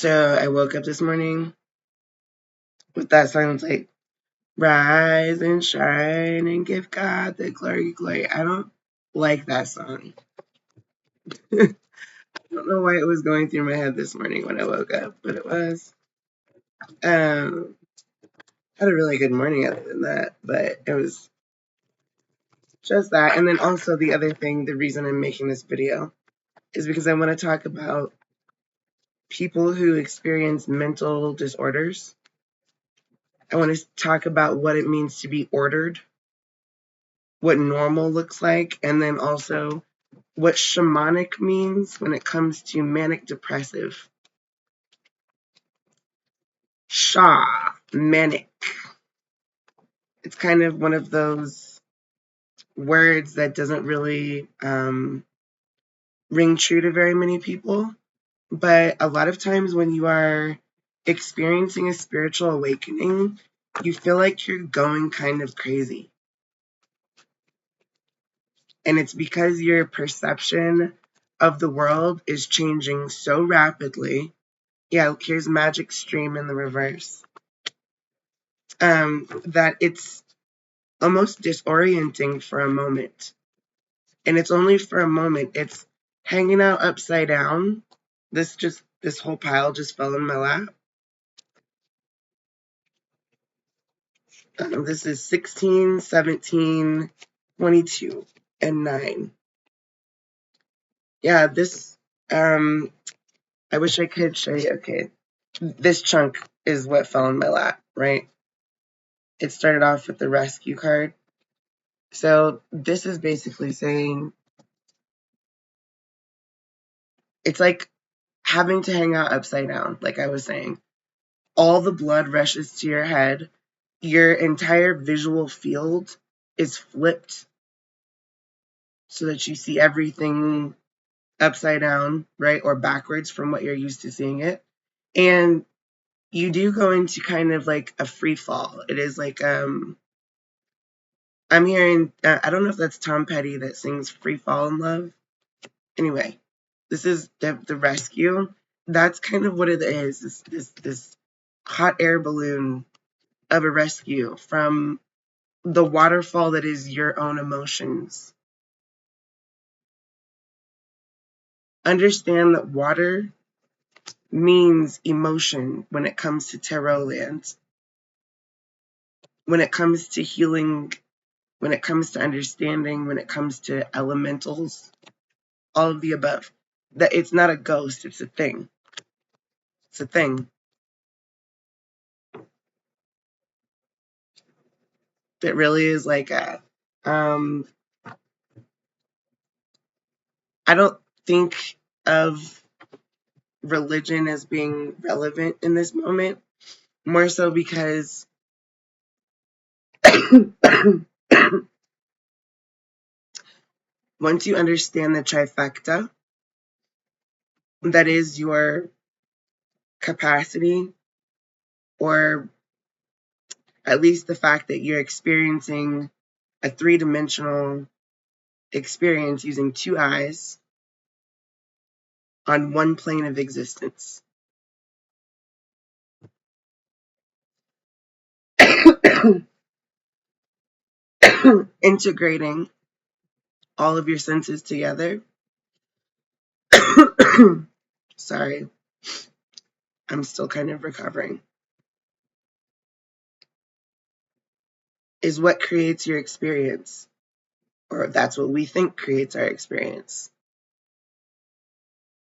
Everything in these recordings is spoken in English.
So I woke up this morning with that song. It's like, rise and shine and give God the glory, glory. I don't like that song. I don't know why it was going through my head this morning when I woke up, but it was. Um, had a really good morning other than that, but it was just that. And then also the other thing, the reason I'm making this video is because I want to talk about people who experience mental disorders. I want to talk about what it means to be ordered, what normal looks like, and then also what shamanic means when it comes to manic depressive. Sha-Manic. It's kind of one of those words that doesn't really ring true to very many people. But a lot of times when you are experiencing a spiritual awakening, you feel like you're going kind of crazy. And it's because your perception of the world is changing so rapidly. Yeah, here's Magic Stream in the reverse. That it's almost disorienting for a moment. And it's only for a moment. It's hanging out upside down. This whole pile just fell in my lap. This is 16, 17, 22, and 9. Yeah, this, I wish I could show you. Okay, this chunk is what fell in my lap, right? It started off with the rescue card. So this is basically saying, it's like having to hang out upside down, like I was saying. All the blood rushes to your head. Your entire visual field is flipped so that you see everything upside down, right? Or backwards from what you're used to seeing it. And you do go into kind of like a free fall. It is like, I'm hearing, I don't know if that's Tom Petty that sings Free Fall in Love. Anyway, this is the rescue. That's kind of what it is. This hot air balloon of a rescue from the waterfall that is your own emotions. Understand that water means emotion when it comes to tarot land, when it comes to healing, when it comes to understanding, when it comes to elementals, all of the above. That it's not a ghost, it's a thing. It's a thing that really is like a, I don't think of religion as being relevant in this moment, more so because once you understand the trifecta, that is your capacity, or at least the fact that you're experiencing a three-dimensional experience using two eyes on one plane of existence. Integrating all of your senses together. Sorry, I'm still kind of recovering. Is what creates your experience, or that's what we think creates our experience.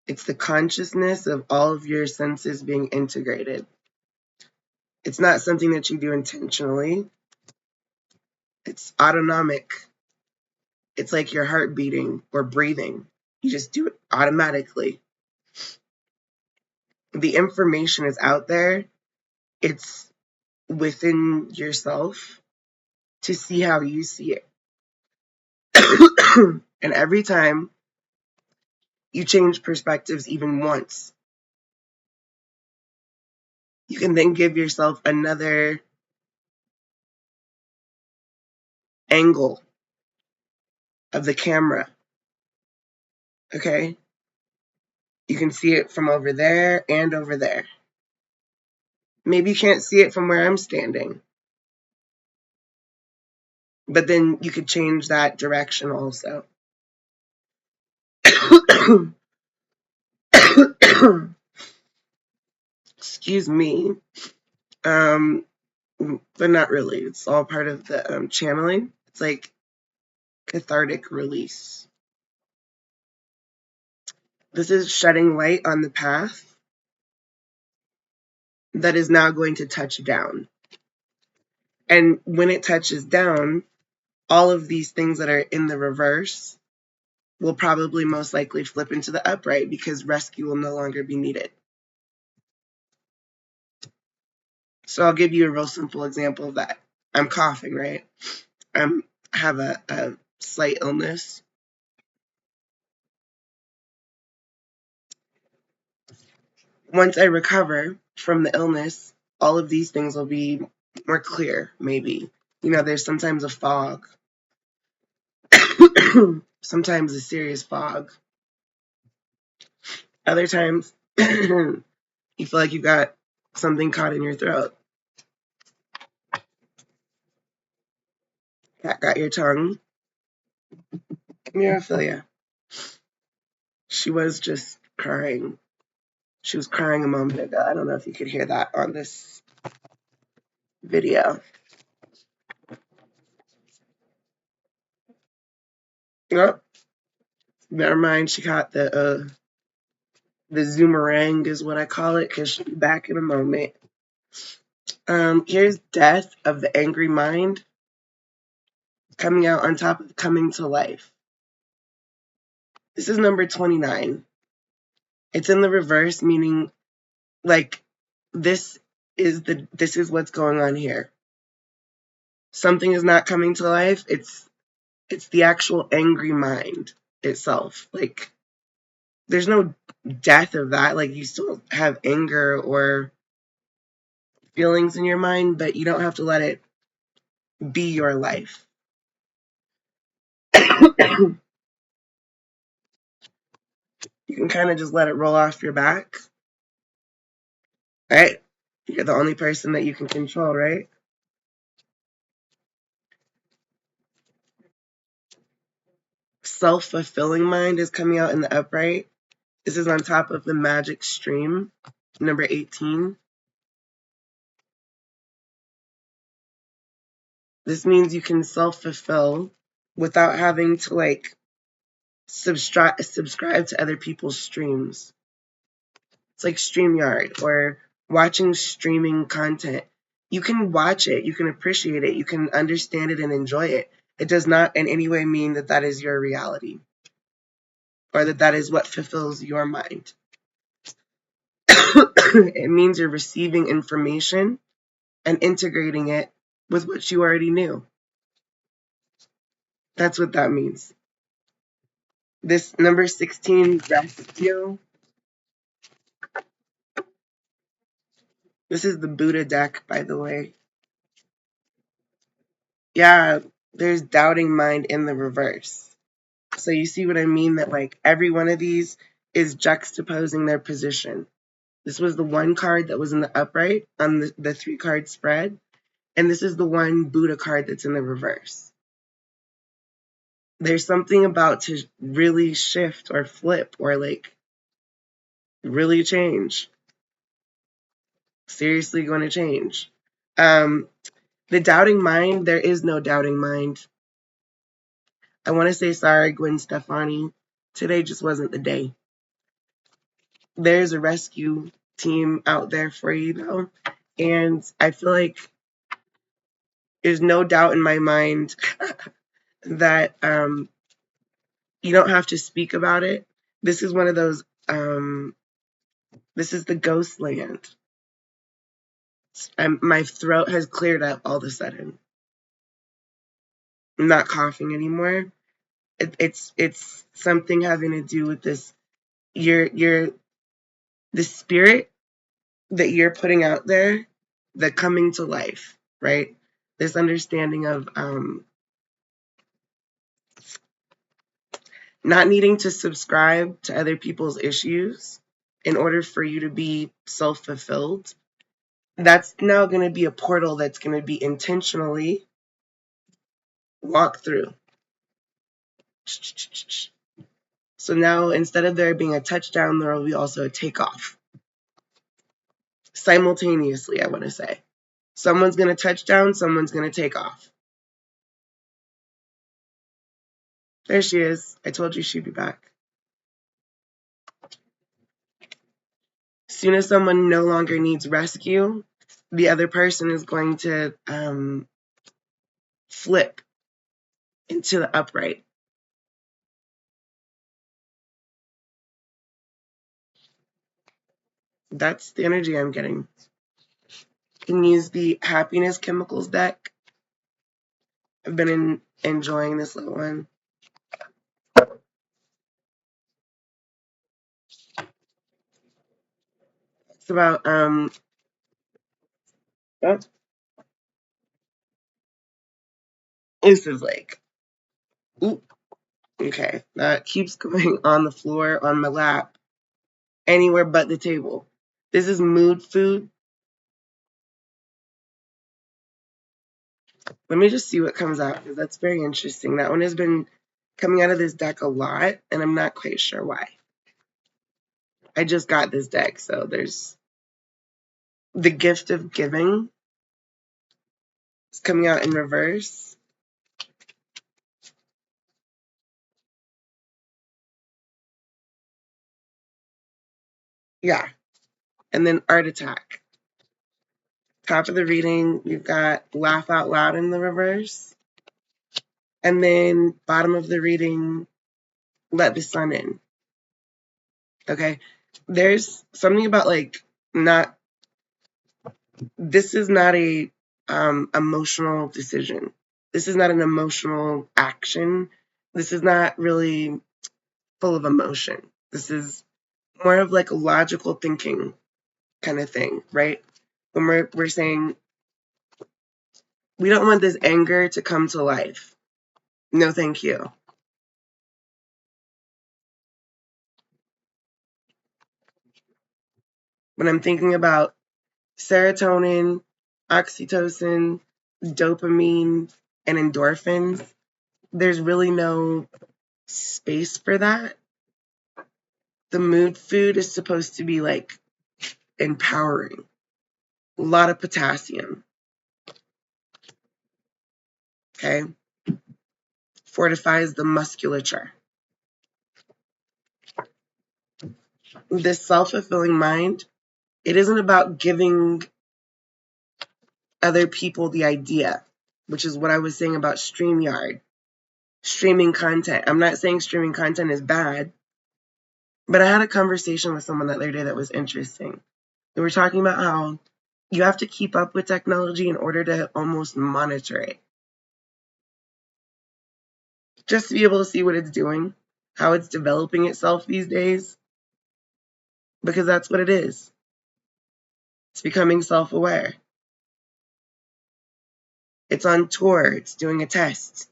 It's the consciousness of all of your senses being integrated. It's not something that you do intentionally. It's autonomic. It's like your heart beating or breathing. You just do it automatically. The information is out there. It's within yourself to see how you see it. And every time you change perspectives even once, you can then give yourself another angle of the camera. Okay? You can see it from over there and over there. Maybe you can't see it from where I'm standing, but then you could change that direction also. Excuse me. But not really. It's all part of the channeling. It's like cathartic release. This is shedding light on the path that is now going to touch down. And when it touches down, all of these things that are in the reverse will probably most likely flip into the upright because rescue will no longer be needed. So I'll give you a real simple example of that. I'm coughing, right? I have a slight illness. Once I recover from the illness, all of these things will be more clear, maybe. There's sometimes a fog, sometimes a serious fog. Other times, you feel like you got something caught in your throat. That got your tongue. Come here, Ophelia. She was just crying. She was crying a moment ago. I don't know if you could hear that on this video. Oh, never mind. She caught the zoomerang is what I call it, because she'll be back in a moment. Here's death of the angry mind coming out on top of coming to life. This is number 29. It's in the reverse, meaning like this is what's going on here. Something is not coming to life. It's the actual angry mind itself. Like there's no death of that. Like you still have anger or feelings in your mind, but you don't have to let it be your life. You can kind of just let it roll off your back, right? You're the only person that you can control, right? Self-fulfilling mind is coming out in the upright. This is on top of the magic stream, number 18. This means you can self-fulfill without having to like subscribe to other people's streams. It's like StreamYard or watching streaming content. You can watch it, you can appreciate it, you can understand it and enjoy it. It does not in any way mean that that is your reality or that that is what fulfills your mind. It means you're receiving information and integrating it with what you already knew. That's what that means. This number 16, rescue. This is the Buddha deck, by the way. Yeah, there's doubting mind in the reverse. So you see what I mean? That like every one of these is juxtaposing their position. This was the one card that was in the upright on the 3-card spread. And this is the one Buddha card that's in the reverse. There's something about to really shift or flip or like really change. Seriously going to change. The doubting mind, there is no doubting mind. I want to say sorry, Gwen Stefani. Today just wasn't the day. There's a rescue team out there for you, though. And I feel like there's no doubt in my mind that you don't have to speak about it. This is one of those, this is the ghost land. My throat has cleared up all of a sudden. I'm not coughing anymore. It's something having to do with this. The spirit that you're putting out there, the coming to life, right? This understanding of not needing to subscribe to other people's issues in order for you to be self-fulfilled, that's now going to be a portal that's going to be intentionally walked through. So now instead of there being a touchdown, there will be also a takeoff. Simultaneously, I want to say. Someone's going to touch down, someone's going to take off. There she is. I told you she'd be back. As soon as someone no longer needs rescue, the other person is going to flip into the upright. That's the energy I'm getting. You can use the happiness chemicals deck. I've been enjoying this little one. It's about oh, this is like, ooh, okay, that keeps going on the floor, on my lap, anywhere but the table. This is mood food. Let me just see what comes out, because that's very interesting. That one has been coming out of this deck a lot, and I'm not quite sure why. I just got this deck, so there's the gift of giving. It's coming out in reverse. Yeah. And then Art Attack. Top of the reading, we've got Laugh Out Loud in the reverse. And then bottom of the reading, Let the Sun In. Okay? There's something about like not, this is not a emotional decision. This is not an emotional action. This is not really full of emotion. This is more of like a logical thinking kind of thing, right? When we're saying we don't want this anger to come to life. No, thank you. When I'm thinking about serotonin, oxytocin, dopamine, and endorphins, there's really no space for that. The mood food is supposed to be like empowering. A lot of potassium. Okay? Fortifies the musculature. This self-fulfilling mind, it isn't about giving other people the idea, which is what I was saying about StreamYard. Streaming content. I'm not saying streaming content is bad, but I had a conversation with someone the other day that was interesting. They were talking about how you have to keep up with technology in order to almost monitor it. Just to be able to see what it's doing, how it's developing itself these days, because that's what it is. It's becoming self-aware. It's on tour. It's doing a test.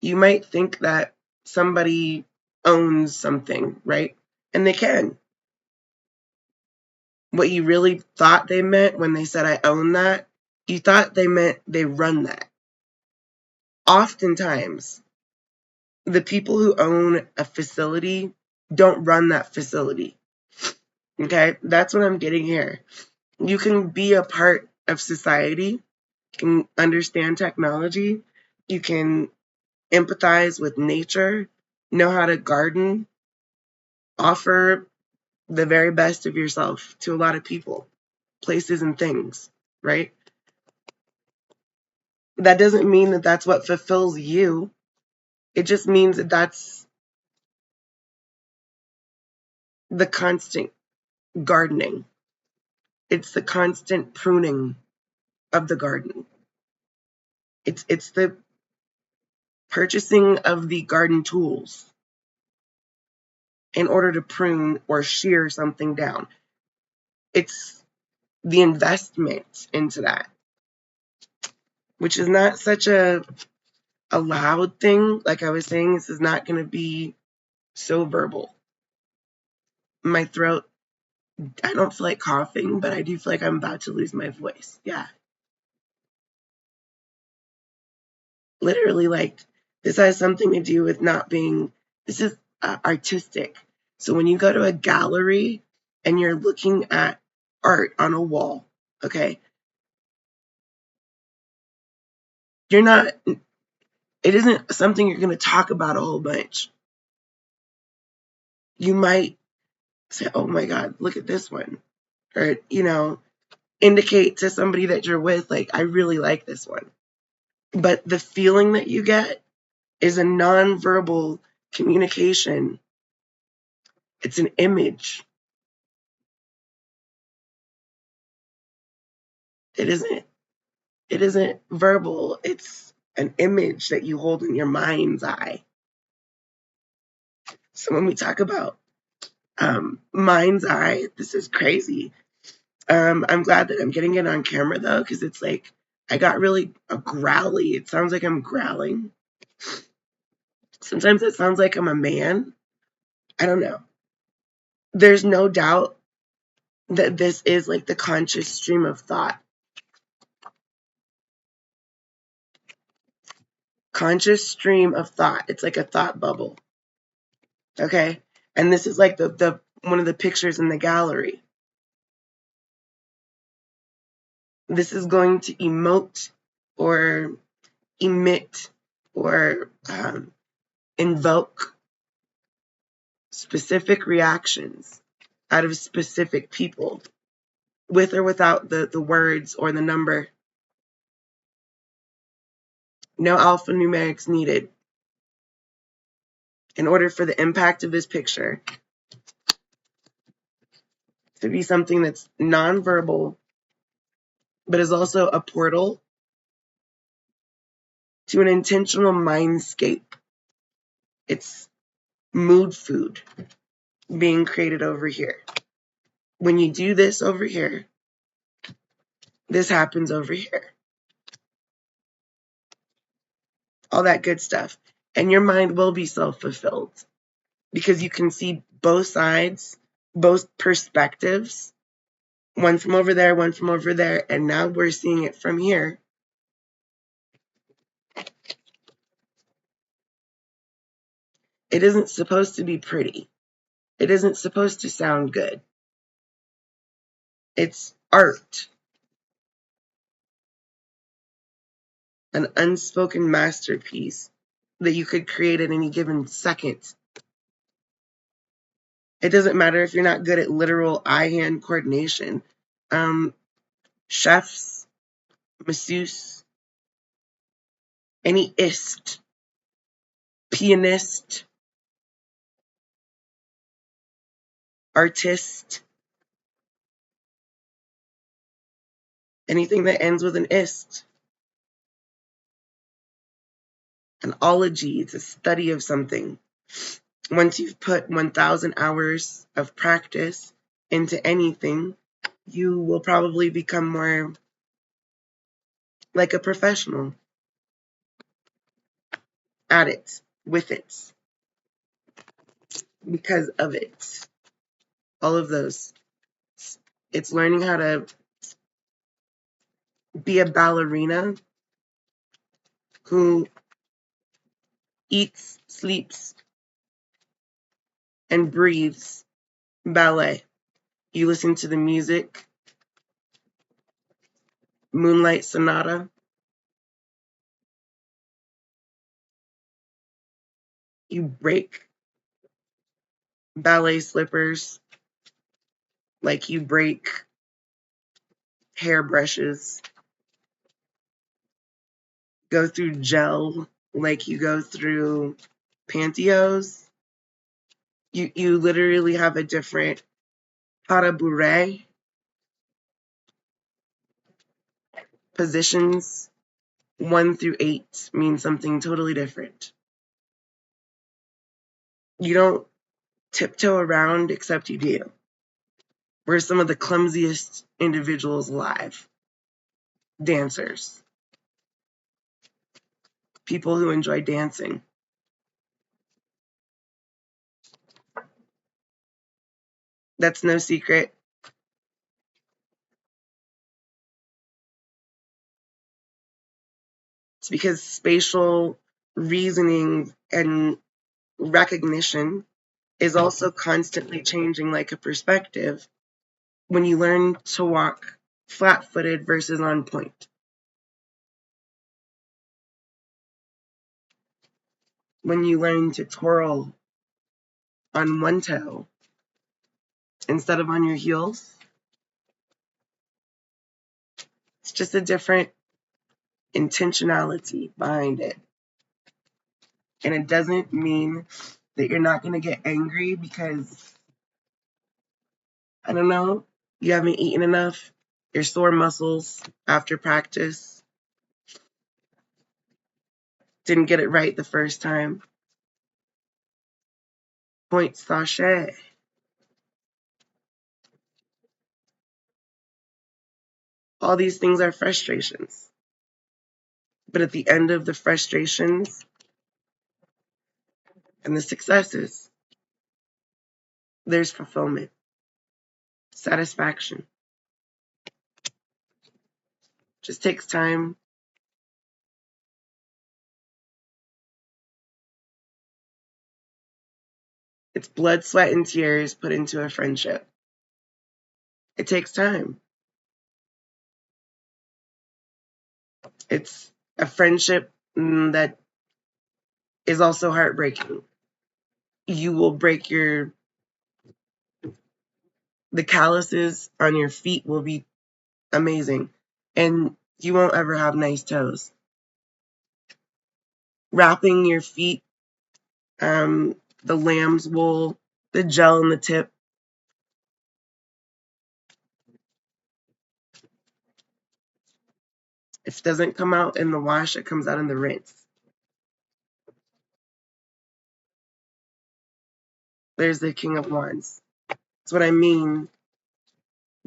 You might think that somebody owns something, right? And they can. What you really thought they meant when they said, I own that, you thought they meant they run that. Oftentimes, the people who own a facility don't run that facility. Okay? That's what I'm getting here. You can be a part of society, you can understand technology, you can empathize with nature, know how to garden, offer the very best of yourself to a lot of people, places, and things, right? That doesn't mean that that's what fulfills you. It just means that that's the constant gardening. It's the constant pruning of the garden. It's the purchasing of the garden tools in order to prune or shear something down. It's the investment into that. which is not such a loud thing. Like I was saying, this is not going to be so verbal. My throat, I don't feel like coughing, but I do feel like I'm about to lose my voice. Yeah. Literally, like, this has something to do with not being, this is artistic. So when you go to a gallery and you're looking at art on a wall, okay, you're not, it isn't something you're going to talk about a whole bunch. You might say, oh my God, look at this one. Or, indicate to somebody that you're with, like, I really like this one. But the feeling that you get is a nonverbal communication. It's an image. It isn't verbal. It's an image that you hold in your mind's eye. So when we talk about mind's eye, this is crazy. I'm glad that I'm getting it on camera though, because it's like I got really growly. It sounds like I'm growling. Sometimes it sounds like I'm a man. I don't know. There's no doubt that this is like the conscious stream of thought. Conscious stream of thought. It's like a thought bubble. Okay? And this is like the one of the pictures in the gallery. This is going to emote or emit or invoke specific reactions out of specific people, with or without the words or the number. No alphanumerics needed. In order for the impact of this picture to be something that's nonverbal, but is also a portal to an intentional mindscape. It's mood food being created over here. When you do this over here, this happens over here. All that good stuff. And your mind will be self-fulfilled because you can see both sides, both perspectives, one from over there, one from over there, and now we're seeing it from here. It isn't supposed to be pretty. It isn't supposed to sound good. It's art. An unspoken masterpiece that you could create at any given second. It doesn't matter if you're not good at literal eye-hand coordination. Chefs, masseuse, any ist, pianist, artist, anything that ends with an ist. An ology, it's a study of something. Once you've put 1,000 hours of practice into anything, you will probably become more like a professional at it, with it, because of it. All of those. It's learning how to be a ballerina who eats, sleeps, and breathes ballet. You listen to the music, Moonlight Sonata. You break ballet slippers like you break hairbrushes. Go through gel like you go through pantyhose. You literally have a different harabure positions. 1 through 8 mean something totally different. You don't tiptoe around except you do. We're some of the clumsiest individuals alive. Dancers. people who enjoy dancing. That's no secret. It's because spatial reasoning and recognition is also constantly changing like a perspective when you learn to walk flat-footed versus on point. When you learn to twirl on one toe instead of on your heels, it's just a different intentionality behind it. And it doesn't mean that you're not going to get angry because, I don't know, you haven't eaten enough, you're sore muscles after practice, didn't get it right the first time. Point sachet. All these things are frustrations. But at the end of the frustrations and the successes, there's fulfillment, satisfaction. Just takes time. It's blood, sweat, and tears put into a friendship. It takes time. It's a friendship that is also heartbreaking. You will break the calluses on your feet will be amazing. And you won't ever have nice toes. Wrapping your feet, the lamb's wool, the gel in the tip. If it doesn't come out in the wash, it comes out in the rinse. There's the King of Wands. That's what I mean.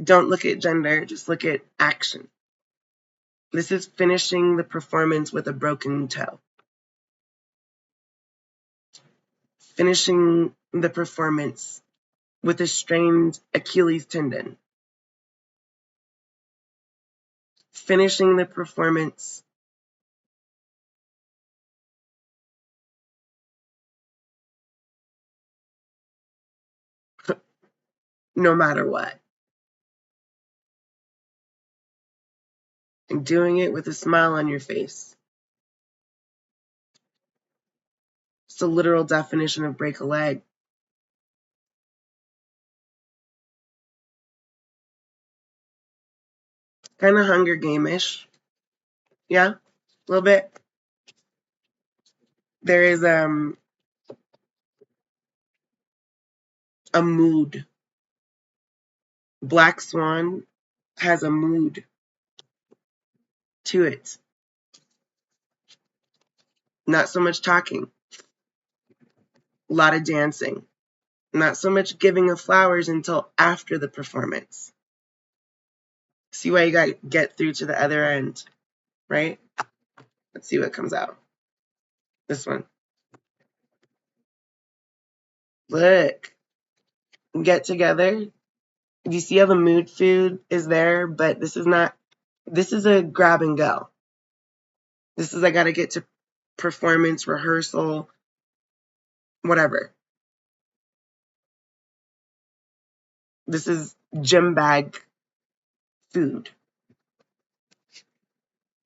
Don't look at gender, just look at action. This is finishing the performance with a broken toe. Finishing the performance with a strained Achilles tendon. Finishing the performance no matter what. And doing it with a smile on your face. It's the literal definition of break a leg. Kind of Hunger Game-ish. Yeah, a little bit. There is a mood. Black Swan has a mood to it. Not so much talking. A lot of dancing. Not so much giving of flowers until after the performance. See why you got to get through to the other end, right? Let's see what comes out. This one. Look. Get together. Do you see how the mood food is there? But this is not, this is a grab and go. This is, I got to get to performance, rehearsal, whatever. This is gym bag food.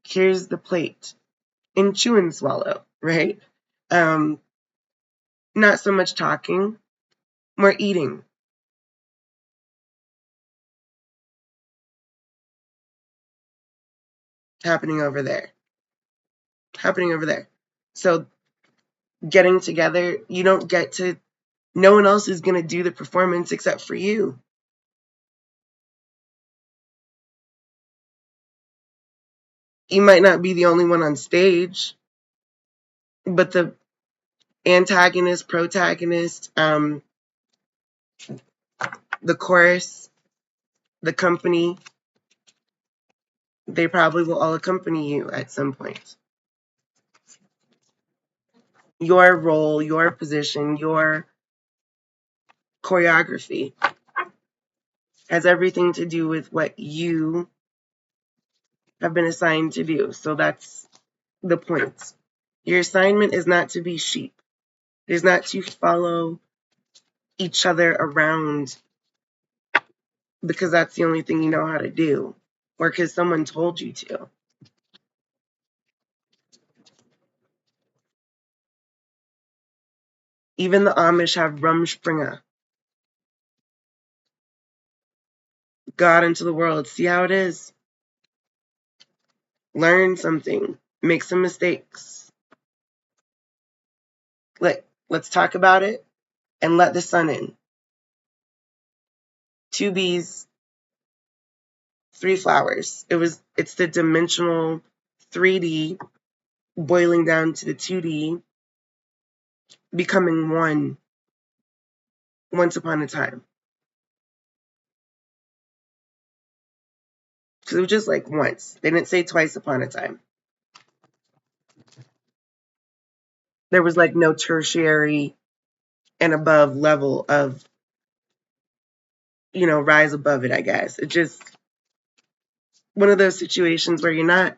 Here's the plate. And chew and swallow, right? Not so much talking, more eating. Happening over there. Happening over there. So getting together, you don't get to, no one else is going to do the performance except for you. You might not be the only one on stage, but the antagonist, protagonist, the chorus, the company, they probably will all accompany you at some point. your role, your position, your choreography has everything to do with what you have been assigned to do. So that's the point. Your assignment is not to be sheep. It is not to follow each other around because that's the only thing you know how to do or because someone told you to. Even the Amish have Rumspringa, God into the world. See how it is? Learn something. Make some mistakes. Let's talk about it and let the sun in. 2 bees, 3 flowers. It's the dimensional 3D boiling down to the 2D, becoming one once upon a time. Because it was just like once. They didn't say twice upon a time. There was like no tertiary and above level of, rise above it, I guess. It just one of those situations where you're not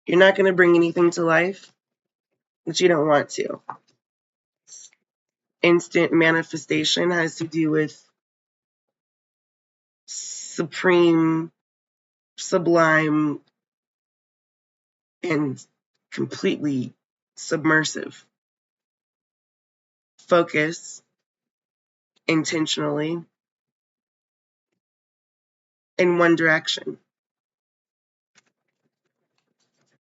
going to bring anything to life that you don't want to. Instant manifestation has to do with supreme, sublime, and completely submersive focus intentionally in one direction.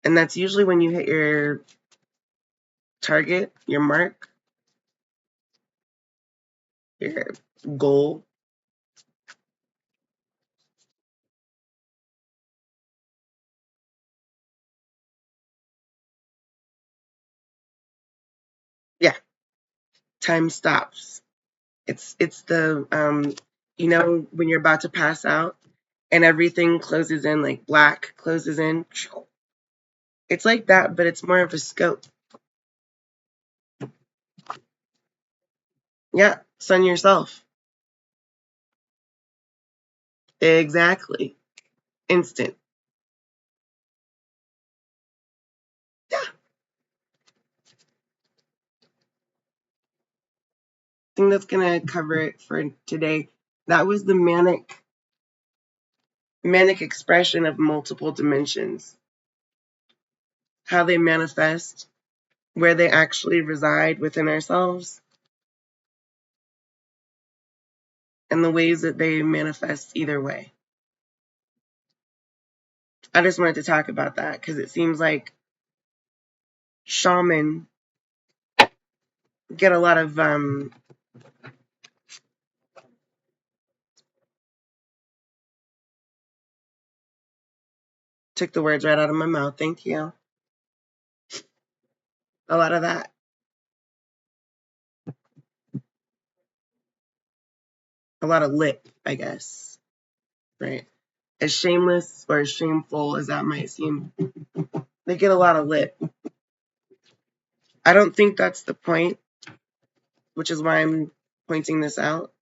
And that's usually when you hit your target, your mark, your goal. Yeah, time stops. It's the when you're about to pass out and everything closes in, like black closes in. It's like that, but it's more of a scope. Yeah, sun yourself. Exactly. Instant. Yeah, I think that's gonna cover it for today. That was the manic expression of multiple dimensions. How they manifest, where they actually reside within ourselves, and the ways that they manifest either way. I just wanted to talk about that because it seems like shaman get a lot of took the words right out of my mouth. Thank you. A lot of that. A lot of lip, I guess. Right. As shameless or as shameful as that might seem, they get a lot of lip. I don't think that's the point, which is why I'm pointing this out.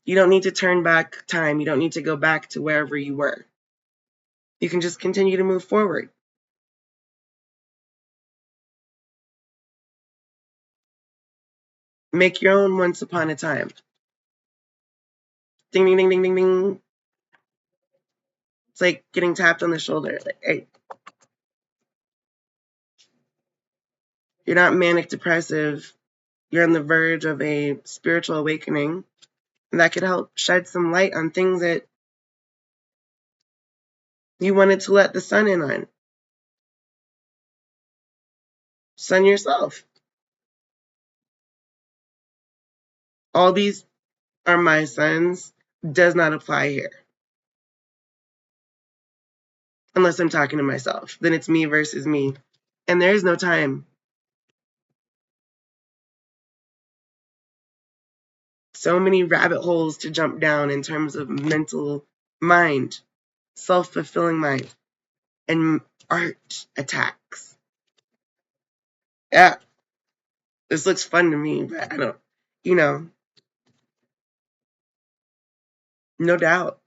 You don't need to turn back time. You don't need to go back to wherever you were. You can just continue to move forward. Make your own once upon a time. Ding, ding, ding, ding, ding, ding. It's like getting tapped on the shoulder. Like, hey, you're not manic depressive. You're on the verge of a spiritual awakening. And that could help shed some light on things that you wanted to let the sun in on. Sun yourself. All these are my sons does not apply here. Unless I'm talking to myself. Then it's me versus me. And there is no time. So many rabbit holes to jump down in terms of mental mind, self-fulfilling mind. And art attacks. Yeah, this looks fun to me, but I don't, you know, no doubt.